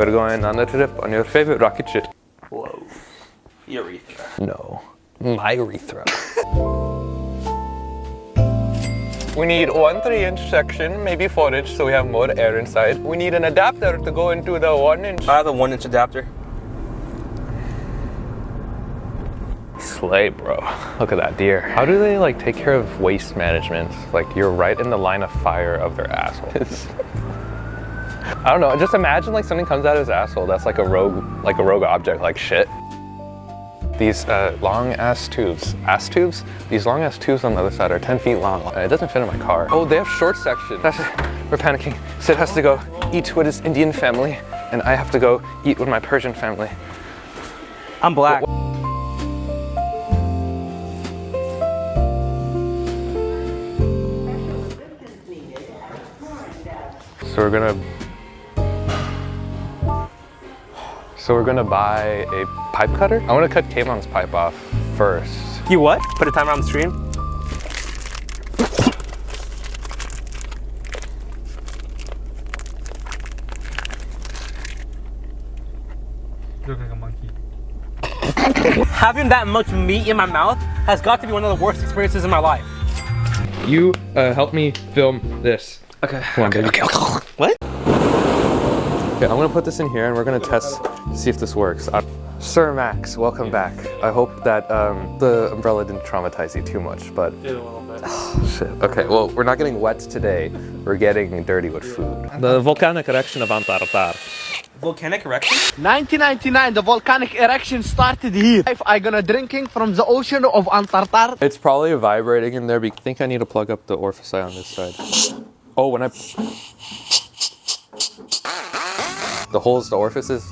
We're going on a trip on your favorite rocket ship. Whoa. Urethra. No. My urethra. We need 1 3-inch section, maybe 4-inch, so we have more air inside. We need an adapter to go into the 1-inch. I have a 1-inch adapter. Slay, bro. Look at that deer. How do they like take care of waste management? Like you're right in the line of fire of their assholes. I don't know, just imagine like something comes out of his asshole that's like a rogue object, like shit. These long ass tubes, these long ass tubes on the other side are 10 feet long and it doesn't fit in my car. Oh, they have short section. We're panicking. Sid has to go eat with his Indian family and I have to go eat with my Persian family. I'm black. So we're gonna buy a pipe cutter. I want to cut Kayvon's pipe off first. You what? Put a timer on the stream? You look like a monkey. Having that much meat in my mouth has got to be one of the worst experiences in my life. You help me film this. Okay. Come on, baby. Okay. What? Okay, I'm gonna put this in here and we're gonna test to see if this works. Sir Max, welcome back. I hope that the umbrella didn't traumatize you too much, but... Did a little bit. Oh, shit. Okay, well, we're not getting wet today. We're getting dirty with food. The volcanic eruption of Antartar. Volcanic erection? 1999, the volcanic erection started here. If I gonna drinking from the ocean of Antartar. It's probably vibrating in there, but I think I need to plug up the orifice on this side. Oh, when I... The holes, the orifices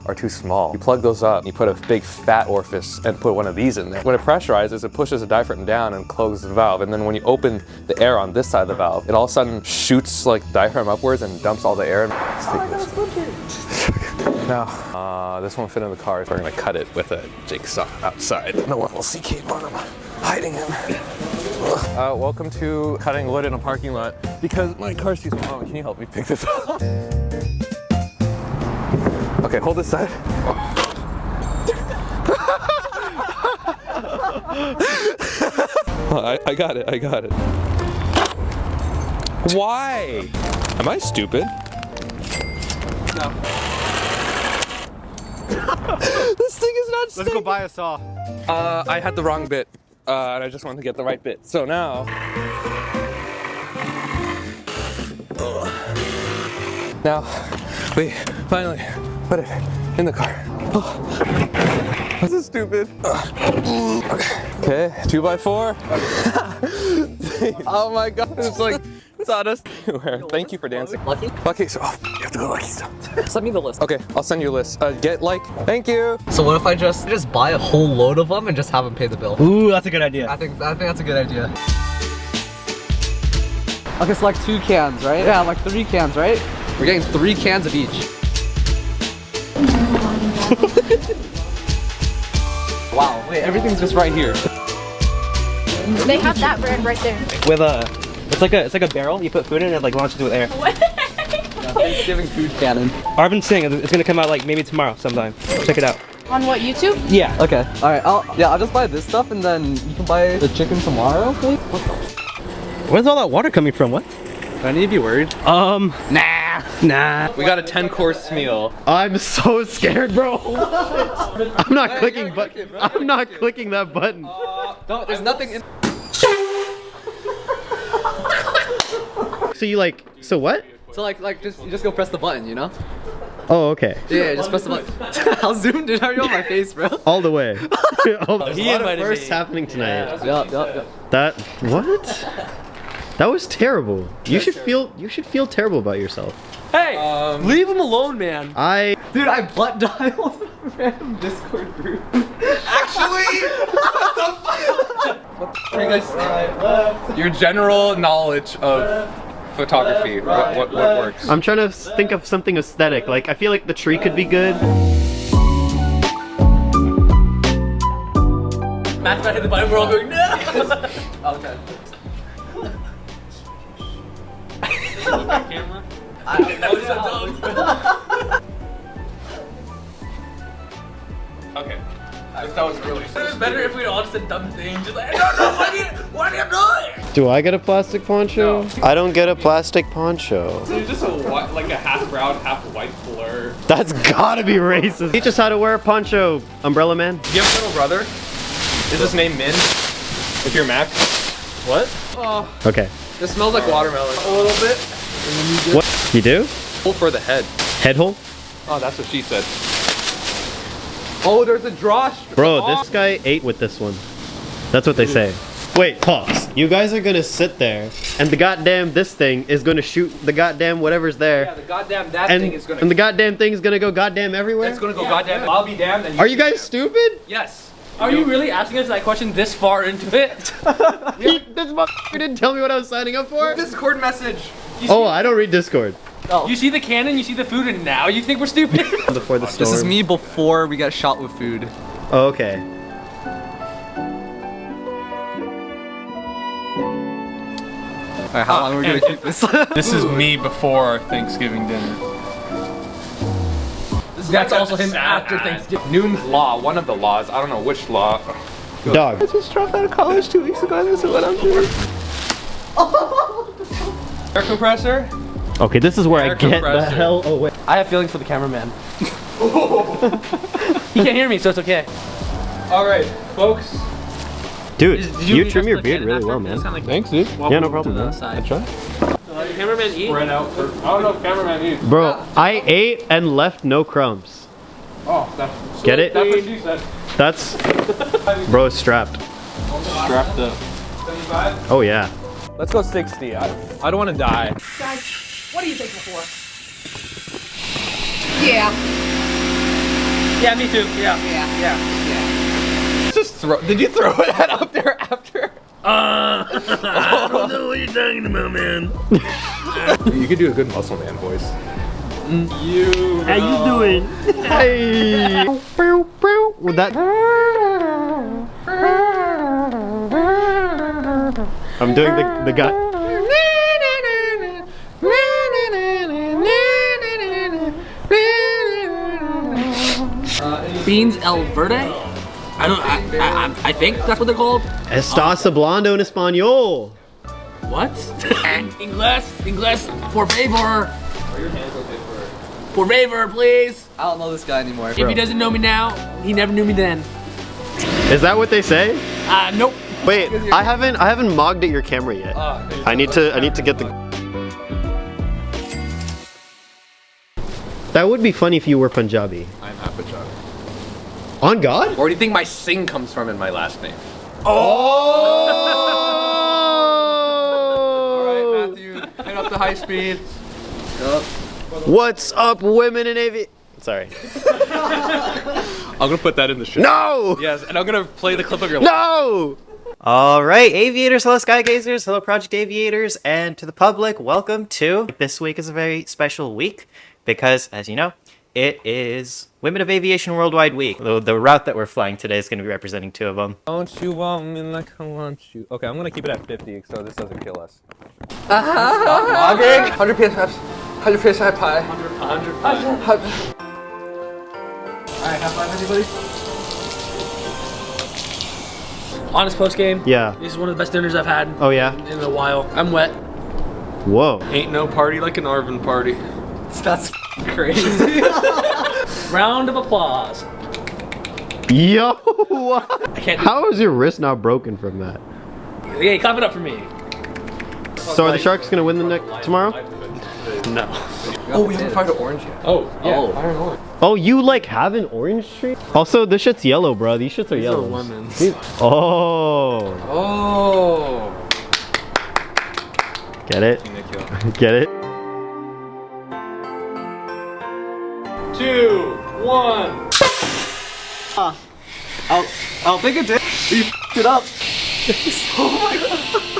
are too small. You plug those up, you put a big fat orifice and put one of these in there. When it pressurizes, it pushes the diaphragm down and closes the valve. And then when you open the air on this side of the valve, it all of a sudden shoots like diaphragm upwards and dumps all the air. Let's take this. Now, this won't fit in the car, so we're gonna cut it with a jigsaw outside. No one will see Kayvon. I'm hiding him. Welcome to cutting wood in a parking lot because my car's too small. Can you help me pick this up? Okay, hold this side. I got it. Why? Am I stupid? No. This thing is not Let's go buy a saw. I had the wrong bit, and I just wanted to get the right bit. So now... Now, we finally put it in the car. Oh, this is stupid. Okay, 2x4. Oh my god, it's like sawdust everywhere. Thank you for dancing. Lucky? Lucky, so you have to go Lucky stuff. Send me the list. Okay, I'll send you a list. Get like, thank you. So what if I just buy a whole load of them and just have them pay the bill? Ooh, that's a good idea. I think that's a good idea. Okay, so like 2 cans, right? Yeah, like 3 cans, right? We're getting 3 cans of each. Wow, wait, everything's just right here. They have that brand right there. With it's like a barrel. You put food in and it like launches with air. What? Thanksgiving food cannon. Arvin's saying it's gonna come out like maybe tomorrow sometime. Check it out. On what, YouTube? Yeah. Okay, alright, I'll just buy this stuff and then you can buy the chicken tomorrow, please? What the? Where's all that water coming from? What? Do I need to be worried? Nah. We got a 10-course meal. I'm so scared, bro. I'm not clicking, but I'm not clicking that button. No, there's nothing in. So you like, so what? So like you just go press the button, you know? Oh, okay. Yeah, just press the button. How zoomed in are you on my face, bro? All the way. There's He a lot of invited firsts me. happening tonight. Yup. That, what? That was terrible. You should feel terrible about yourself. Hey, leave him alone, man. Dude, I butt dialed a random Discord group. Your general knowledge of photography, what works? I'm trying to think of something aesthetic. Like, I feel like the tree could be good. Matt's not hitting the button, we're all going, no! Okay. Okay. That was really. It was better if we'd all just said dumb things. Just like, no, what are you doing? Do I get a plastic poncho? No. I don't get a plastic poncho. It's just like a half brown, half white blur. That's gotta be racist. Teach us how to wear a poncho, Umbrella Man. Do you have a little brother? Is his name Min? If you're Mac? What? Oh, Okay. this smells like watermelon. A little bit. What? You do? Hole for the head. Head hole? Oh, that's what she said. Oh, there's a drawstring. Bro, this guy ate with this one. That's what they say. Wait, pause. You guys are gonna sit there, and the goddamn this thing is gonna shoot the goddamn whatever's there. Yeah, the goddamn that and, thing is gonna. and the goddamn thing is gonna go goddamn everywhere? It's gonna go goddamn. I'll be damned. And Are you guys stupid? Yes. Are you really asking us that question this far into it? This motherfucker didn't tell me what I was signing up for. Discord message. Oh, I don't read Discord. You see the cannon, you see the food, and now you think we're stupid? Before the storm. This is me before we got shot with food. Oh, okay. Alright, how long are we gonna keep this? This is me before Thanksgiving dinner. That's also him after Thanksgiving. Newton's law, one of the laws. I don't know which law. Dog. just dropped out of college 2 weeks ago and this is what I'm doing. Air compressor. Okay, this is where I Air get the compressor. hell away. I have feelings for the cameraman. He can't hear me, so it's okay. All right, folks. Dude, Did you adjust trim your the beard cannon really after? well, It man. sound like Thanks, dude. Yeah, no problem, to the man. side. I try. The cameraman eat? Spread out. I don't know if cameraman eats. Bro, I ate and left no crumbs. Oh, that's. Get it? That's what she said. That's... Bro, it's strapped. Strapped up. 75. Oh, yeah. Let's go 60. I don't want to die. Guys, what are you thankful for? Yeah. Yeah, me too. Yeah. Yeah. Just throw. Did you throw that up there after? I don't know what you're talking about, man. You could do a good muscle man voice. You. How you doing? Hey! With that... I'm doing the guy... Beans El Verde? I think that's what they're called. Estás hablando en español. What? Inglés, por favor. Por favor, please. I don't know this guy anymore. If he doesn't know me now, he never knew me then. Is that what they say? Nope. Wait, I haven't mogged at your camera yet. I need to get the... That would be funny if you were Punjabi. I'm half a child. On God? Where do you think my Singh comes from in my last name? Oh! Alright, Matthew, head up to high speed. What's up, women in avi... Sorry. I'm gonna put that in the show. No! Yes, and I'm gonna play the clip of your No! All right, aviators, hello skygazers, hello Project Aviators, and to the public, welcome to... This week is a very special week because, as you know, it is Women of Aviation Worldwide Week. The route that we're flying today is going to be representing two of them. Don't you want me like I want you? Okay, I'm gonna keep it at 50 so this doesn't kill us. Logging. 100 PSI. 100 PSI pie. 100. Alright, have fun, everybody. Honest post game. Yeah. This is one of the best dinners I've had Oh, yeah? in a while. I'm wet. Whoa. Ain't no party like an Arvin party. That's crazy. Round of applause. Yo! What? I can't do How is your wrist not broken from that? Hey, clap it up for me. So are the Sharks gonna win the tomorrow? No. Oh, we haven't fired an orange yet. Oh, yeah, fire an orange. Oh, you like have an orange tree? Also, this shit's yellow, bro. These shits are yellow. lemons. Oh. Oh. Get it? Get it? 2, 1. I'll think it did. You f***ed it up. Oh my god.